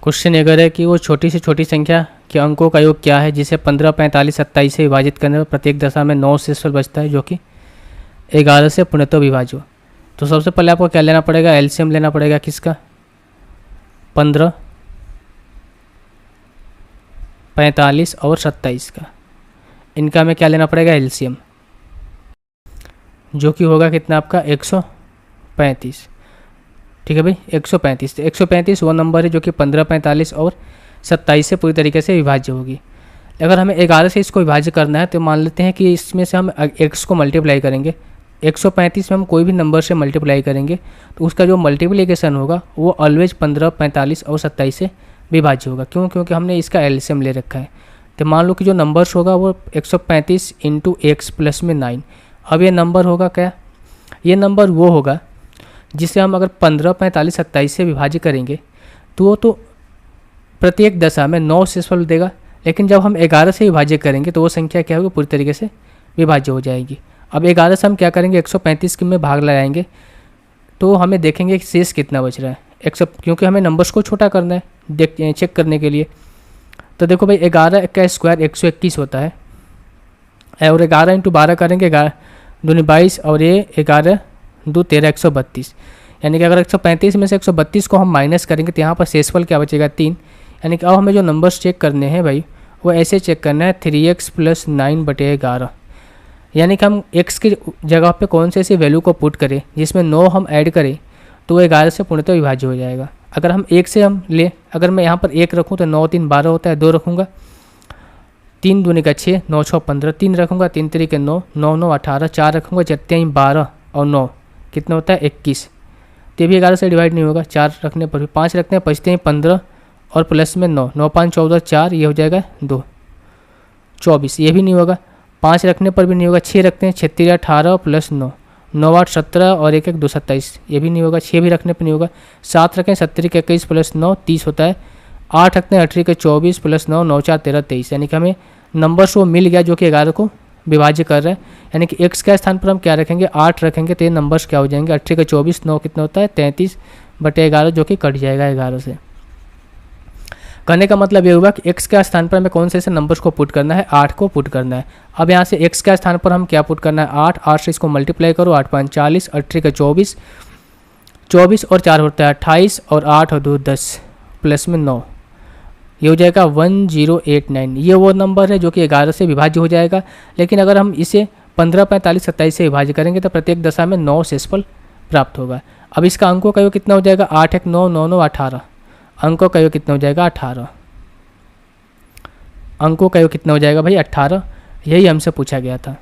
Question अगर है कि वो छोटी से छोटी संख्या के अंकों का योग क्या है जिसे 15, 45, 27 से विभाजित करने पर प्रत्येक दशा में 9 शेषफल बचता है जो कि 11 से पूर्णतः विभाज्य हो। तो सबसे पहले आपको क्या लेना पड़ेगा, एलसीएम लेना पड़ेगा किसका, 15, 45 और 27 का। इनका हमें क्या लेना पड़ेगा, एलसीएम, जो कि होगा कितना आपका 135। ठीक है भाई, 135। तो 135 वो नंबर है जो कि 15, 45 और 27 से पूरी तरीके से विभाज्य होगी। अगर हमें 11 से इसको विभाज्य करना है तो मान लेते हैं कि इसमें से हम x को मल्टीप्लाई करेंगे। 135 में हम कोई भी नंबर से मल्टीप्लाई करेंगे तो उसका जो मल्टीप्लिकेशन होगा वो ऑलवेज 15, 45 और 27 से विभाज्य होगा। क्यों? क्योंकि हमने इसका एलसीएम ले रखा है। तो मान लो कि जो नंबर्स होगा वो 135 इंटू एक्स प्लस में 9। अब ये नंबर होगा क्या, ये नंबर वो होगा जिसे हम अगर 15, 45, 27 से विभाज्य करेंगे तो वो तो प्रत्येक दशा में 9 शेषफल देगा, लेकिन जब हम 11 से विभाज्य करेंगे तो वो संख्या क्या होगी, पूरी तरीके से विभाज्य हो जाएगी। अब 11 से हम क्या करेंगे, 135 में भाग लगाएंगे तो हमें देखेंगे कि शेष कितना बच रहा है। क्योंकि हमें नंबर्स को छोटा करना है चेक करने के लिए। तो देखो भाई 11 का स्क्वायर 121 होता है और 11 इंटू 12 करेंगे, 11 दूनी 22 और ये 11 2 13, 132। यानी कि अगर 135 में से 132 को हम माइनस करेंगे तो यहाँ पर शेषफल क्या बचेगा, 3। यानी कि अब हमें जो नंबर्स चेक करने हैं भाई वो ऐसे चेक करना है, 3x + 9/11। यानी कि हम x की जगह पे कौन से ऐसी वैल्यू को पुट करें जिसमें 9 हम ऐड करें तो वो 11 से पूर्णतः विभाज्य हो जाएगा। अगर हम 1 से हम ले, अगर मैं यहाँ पर 1 रखूँ तो 9 3 12 होता है, 2 रखूँगा 3 दूनी का 6, 9 6 15, 3 रखूँगा 3 3 के 9, 9 9 18, 4 रखूँगा 4 3 12 और 9 कितना होता है 21। तो भी 11 से डिवाइड नहीं होगा, 4 रखने पर भी 5 रखने पर बचते हैं 15 और प्लस में 9, 9 5 14, 4 ये हो जाएगा 2 24, ये भी नहीं होगा। 5 रखने पर भी नहीं होगा, 6 रखते हैं 6 3 18 प्लस 9, 9 8 17 और 1 1 2 27, ये भी नहीं होगा। 6 भी रखने पर नहीं होगा। 7 रखें 17 के 21 प्लस 9 30 होता है। 8 रखते हैं 18 के 24 प्लस 9, 9 4 13 23। यानी कि हमें नंबर्स वो मिल गया जो कि 11 को विभाज्य कर रहा है। यानी कि x के स्थान पर हम क्या रखेंगे, 8 रखेंगे तो ये नंबर्स क्या हो जाएंगे, 18 के 24, 9 कितना होता है 33/11 जो कि कट जाएगा 11 से। कहने का मतलब ये हुआ कि x के स्थान पर हमें कौन से नंबर्स को पुट करना है, 8 को पुट करना है। अब यहाँ से x के स्थान पर हम क्या पुट करना है, 8 से इसको मल्टीप्लाई करो, 8 5 40, 18 के 24, 24 और 4 होता है 28 और 8 और 2 10 प्लस में 9, ये हो जाएगा 1089। ये वो नंबर है जो कि 11 से विभाज्य हो जाएगा। लेकिन अगर हम इसे 15, 45, 27 से विभाज्य करेंगे तो प्रत्येक दशा में 9 शेषफल प्राप्त होगा। अब इसका अंकों का योग कितना हो जाएगा, 8 1 9 9 9 18। अंकों का योग कितना हो जाएगा, 18। अंकों का योग कितना हो जाएगा भाई, 18। यही हमसे पूछा गया था।